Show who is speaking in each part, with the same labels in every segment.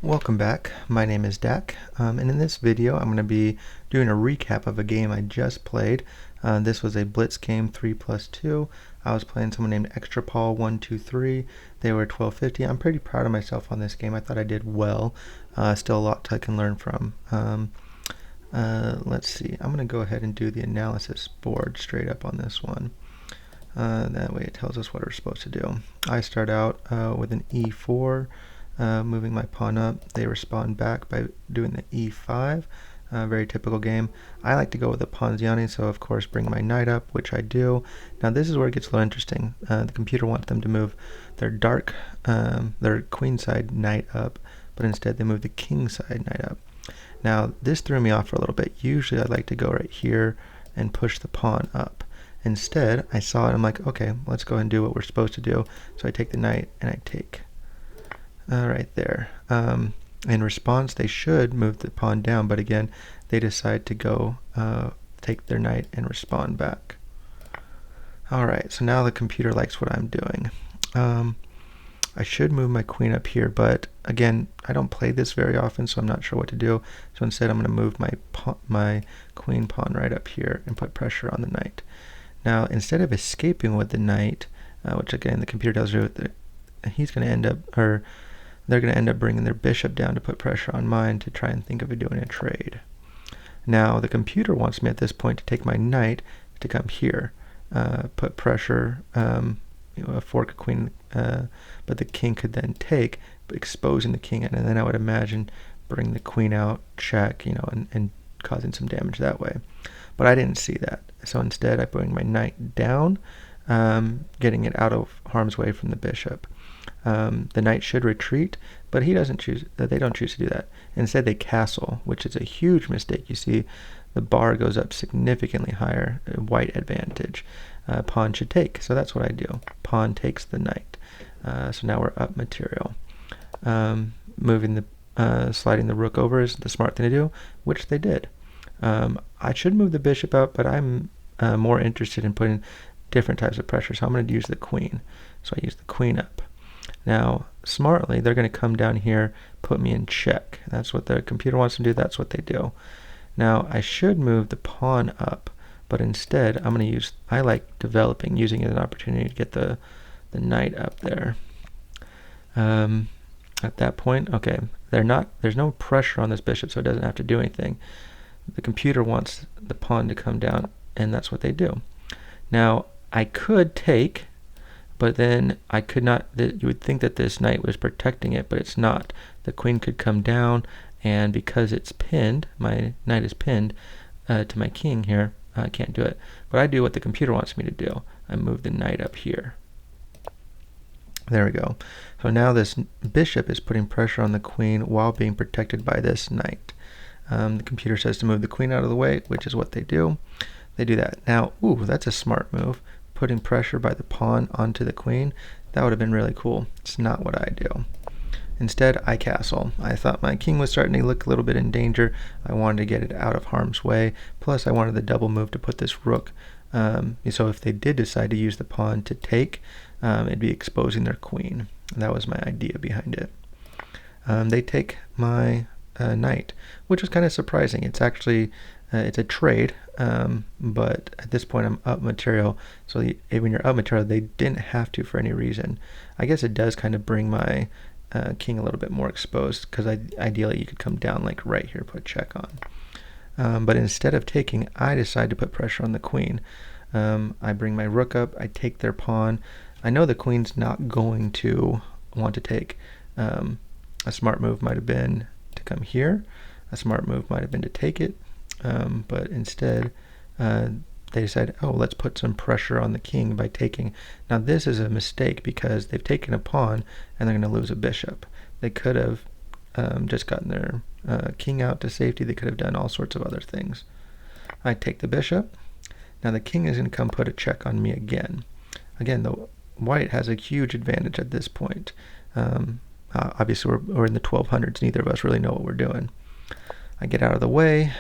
Speaker 1: Welcome back. My name is Dak, and in this video I'm going to be doing a recap of a game I just played. This was a Blitz game 3+2. I was playing someone named Extra Paul 123. They were 1250. I'm pretty proud of myself on this game. I thought I did well. Still a lot I can learn from. Let's see. I'm going to go ahead and do the analysis board straight up on this one. That way it tells us what we're supposed to do. I start out with an E4. Moving my pawn up. They respond back by doing the e5. Very typical game. I like to go with the Ponziani, so of course bring my knight up, which I do. Now this is where it gets a little interesting. The computer wants them to move their their queenside knight up, but instead they move the kingside knight up. Now this threw me off for a little bit. Usually I like to go right here and push the pawn up. Instead, I saw it, I'm like, okay, let's go ahead and do what we're supposed to do. So I take the knight and I take. Right there. In response, they should move the pawn down, but again, they decide to go take their knight and respond back. Alright, so now the computer likes what I'm doing. I should move my queen up here, but again, I don't play this very often, so I'm not sure what to do. So instead, I'm going to move my queen pawn right up here and put pressure on the knight. Now, instead of escaping with the knight, which again, the computer tells you he's going to end up, or they're going to end up bringing their bishop down to put pressure on mine to try and think of doing a trade. Now, the computer wants me at this point to take my knight to come here, put pressure, fork a queen, but the king could then take, exposing the king, and then I would imagine bring the queen out, check, and causing some damage that way. But I didn't see that, so instead I bring my knight down, getting it out of harm's way from the bishop. The knight should retreat, but they don't choose to do that. Instead, they castle, which is a huge mistake. You see, the bar goes up significantly higher, white advantage. Pawn should take, so that's what I do. Pawn takes the knight. So now we're up material. Sliding the rook over is the smart thing to do, which they did. I should move the bishop out, but I'm more interested in putting different types of pressure, so I'm going to use the queen. So I use the queen up. Now, smartly, they're going to come down here, put me in check. That's what the computer wants to do. That's what they do. Now, I should move the pawn up, but instead, I'm going to I like using it as an opportunity to get the knight up there. At that point, okay, there's no pressure on this bishop, so it doesn't have to do anything. The computer wants the pawn to come down, and that's what they do. Now, I could take, but then I could not. You would think that this knight was protecting it, but it's not. The queen could come down, and because it's pinned, my knight is pinned to my king here, I can't do it. But I do what the computer wants me to do. I move the knight up here. There we go. So now this bishop is putting pressure on the queen while being protected by this knight. The computer says to move the queen out of the way, which is what they do. They do that. Now, ooh, that's a smart move. Putting pressure by the pawn onto the queen, that would have been really cool. It's not what I do. Instead, I castle. I thought my king was starting to look a little bit in danger. I wanted to get it out of harm's way. Plus, I wanted the double move to put this rook. So if they did decide to use the pawn to take, it'd be exposing their queen. And that was my idea behind it. They take my knight, which was kind of surprising. It's actually it's a trade, but at this point I'm up material, so when you're up material, they didn't have to for any reason. I guess it does kind of bring my king a little bit more exposed, because ideally you could come down like right here, put check on. But instead of taking, I decide to put pressure on the queen. I bring my rook up, I take their pawn. I know the queen's not going to want to take. A smart move might have been to come here. A smart move might have been to take it. But instead, they decided, oh, let's put some pressure on the king by taking. Now, this is a mistake because they've taken a pawn and they're going to lose a bishop. They could have just gotten their king out to safety. They could have done all sorts of other things. I take the bishop. Now, the king is going to come put a check on me again. Again, the white has a huge advantage at this point. Obviously, we're in the 1200s. Neither of us really know what we're doing. I get out of the way.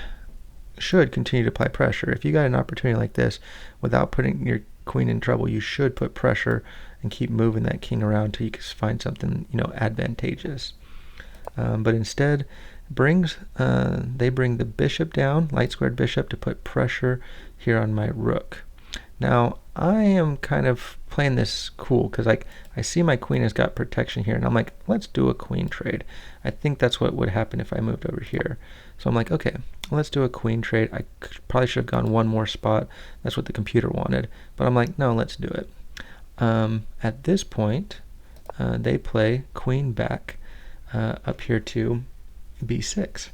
Speaker 1: Should continue to apply pressure. If you got an opportunity like this, without putting your queen in trouble, you should put pressure and keep moving that king around until you can find something, advantageous. but instead they bring the bishop down, light squared bishop, to put pressure here on my rook. Now, I am kind of playing this cool because I see my queen has got protection here, and I'm like, let's do a queen trade. I think that's what would happen if I moved over here. So I'm like, okay, let's do a queen trade. I probably should have gone one more spot. That's what the computer wanted. But I'm like, no, let's do it. At this point, they play queen back up here to b6,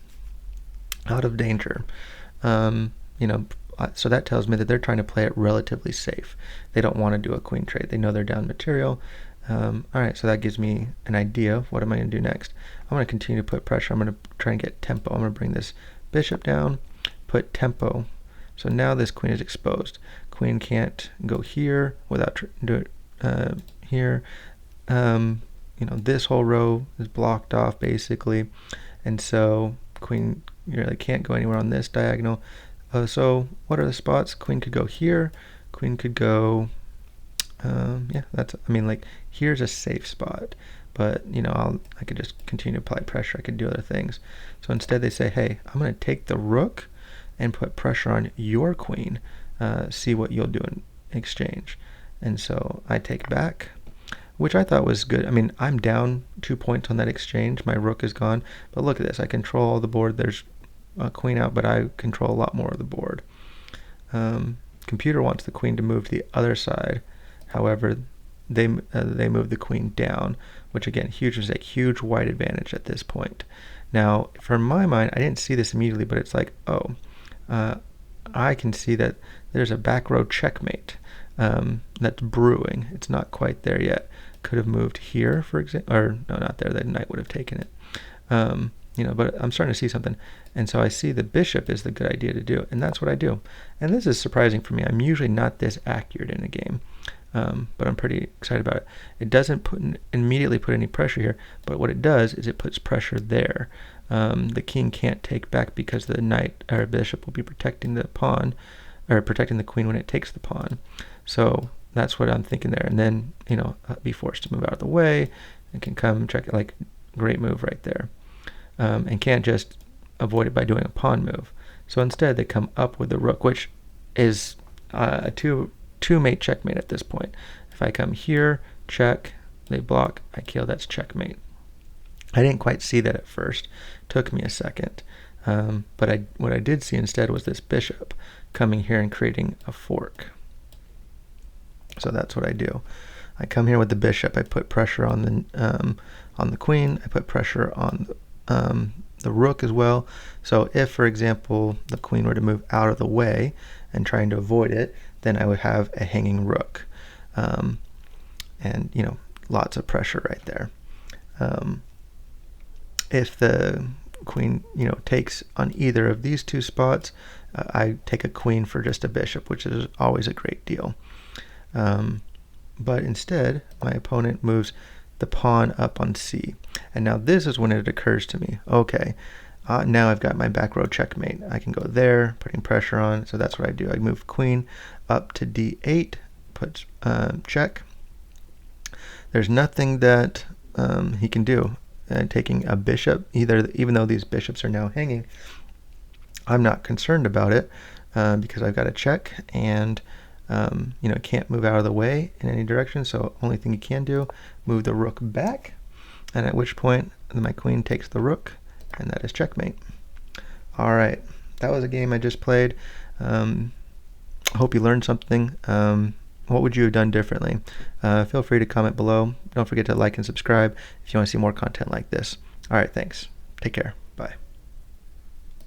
Speaker 1: out of danger. You know, so that tells me that they're trying to play it relatively safe. They don't want to do a queen trade. They know they're down material. All right, so that gives me an idea of what am I going to do next. I'm going to continue to put pressure. I'm going to try and get tempo. I'm going to bring this bishop down, put tempo. So now this queen is exposed. Queen can't go here without do it here. You know, this whole row is blocked off basically, and so queen really can't go anywhere on this diagonal. So what are the spots? Queen could go here. Queen could go, yeah, I mean, like, here's a safe spot. But, you know, I could just continue to apply pressure. I could do other things. So instead they say, hey, I'm going to take the rook and put pressure on your queen. See what you'll do in exchange. And so I take back, which I thought was good. I mean, I'm down 2 points on that exchange. My rook is gone. But look at this. I control all the board. There's a queen out, but I control a lot more of the board. Computer wants the queen to move to the other side. However, they move the queen down, which again, huge mistake, huge white advantage at this point. Now, from my mind, I didn't see this immediately, but it's like, oh, I can see that there's a back row checkmate that's brewing. It's not quite there yet. Could have moved here, for example, or no, not there. The knight would have taken it. You know, but I'm starting to see something. And so I see the bishop is the good idea to do, and that's what I do. And this is surprising for me. I'm usually not this accurate in a game, but I'm pretty excited about it. It doesn't immediately put any pressure here, but what it does is it puts pressure there. The king can't take back because the knight or bishop will be protecting the pawn, or protecting the queen when it takes the pawn. So that's what I'm thinking there. And then, you know, be forced to move out of the way. It can come check it, like, great move right there. And can't just avoid it by doing a pawn move. So instead they come up with the rook, which is a two-mate checkmate at this point. If I come here, check, they block, I kill, that's checkmate. I didn't quite see that at first. Took me a second. But what I did see instead was this bishop coming here and creating a fork. So that's what I do. I come here with the bishop. I put pressure on the queen. I put pressure on the rook as well. So if, for example, the queen were to move out of the way and trying to avoid it, then I would have a hanging rook. And, you know, lots of pressure right there. If the queen, you know, takes on either of these two spots, I take a queen for just a bishop, which is always a great deal. But instead, my opponent moves the pawn up on c. And now this is when it occurs to me, okay, now I've got my back row checkmate. I can go there, putting pressure on, so that's what I do. I move queen up to d8, put check. There's nothing that he can do. Taking a bishop, even though these bishops are now hanging, I'm not concerned about it because I've got a check, and you know, it can't move out of the way in any direction, so only thing you can do, move the rook back, and at which point my queen takes the rook, and that is checkmate. All right, that was a game I just played. I hope you learned something. What would you have done differently? Feel free to comment below. Don't forget to like and subscribe if you want to see more content like this. All right, thanks. Take care. Bye.